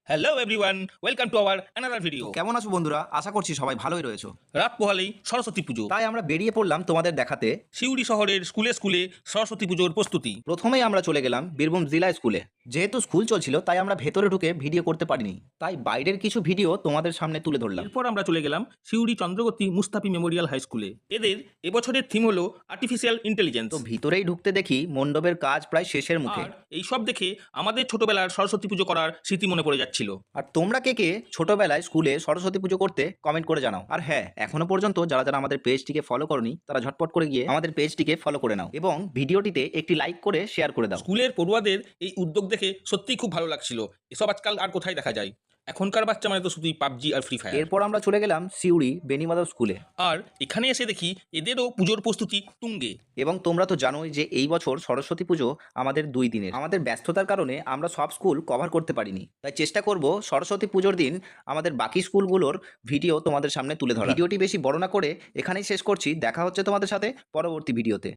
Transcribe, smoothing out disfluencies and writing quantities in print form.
Hello everyone, welcome to our another video. কেমন আছো বন্ধুরা? আশা করছি সবাই ভালোই রয়েছো। রাত পোহালেই সরস্বতী পুজো। তাই আমরা বেরিয়ে পড়লাম তোমাদের দেখাতে। সিউড়ি শহরের স্কুলে স্কুলে সরস্বতী পুজোর প্রস্তুতি। প্রথমেই আমরা চলে গেলাম বীরভূম জেলা স্কুলে। যেহেতু স্কুল চলছিল তাই আমরা ভেতরে ঢুকে ভিডিও করতে পারিনি, তাই বাইরের কিছু ভিডিও তোমাদের সামনে তুলে ধরলাম। এরপর আমরা চলে গেলাম সিউড়ি চন্দ্রগতি মুস্তাফি মেমোরিয়াল হাই স্কুলে। এদের এবছরের থিম হলো আর্টিফিশিয়াল ইন্টেলিজেন্স। তো ভিতরেই ঢুকতে দেখি মণ্ডপের কাজ প্রায় শেষের মুখে। আর এই সব দেখে আমাদের ছোটবেলার সরস্বতী পুজো করার স্মৃতি মনে পড়ে যাচ্ছিল। আর তোমরা কে কে ছোটবেলায় স্কুলে সরস্বতী পুজো করতে কমেন্ট করে জানাও। আর হ্যাঁ, এখনো পর্যন্ত যারা যারা আমাদের পেজটিকে ফলো করনি তারা ঝটপট করে গিয়ে আমাদের পেজটিকে ফলো করে নাও এবং ভিডিওটিতে একটি লাইক করে শেয়ার করে দাও। স্কুলের পড়ুয়াদের এই উদ্যোগ দেখে সত্যিই খুব ভালো লাগছিল। এসব আজকাল আর কোথায় দেখা যায়? এখনকার বাচ্চা মানে তো শুধুই পাবজি আর ফ্রি ফায়ার। এরপর আমরা চলে গেলাম সিউড়ি বেনিমাধব স্কুলে। আর এখানে এসে দেখি এদেরও পুজোর প্রস্তুতি তুঙ্গে। এবং তোমরা তো জানোই যে এই বছর সরস্বতী পুজো আমাদের 2 দিনের। আমাদের ব্যস্ততার কারণে আমরা সব স্কুল কভার করতে পারিনি, তাই চেষ্টা করব সরস্বতী পুজোর দিন আমাদের বাকি স্কুলগুলোর ভিডিও তোমাদের সামনে তুলে ধরা। ভিডিওটি বেশি বড় না করে এখানেই শেষ করছি। দেখা হচ্ছে তোমাদের সাথে পরবর্তী ভিডিওতে।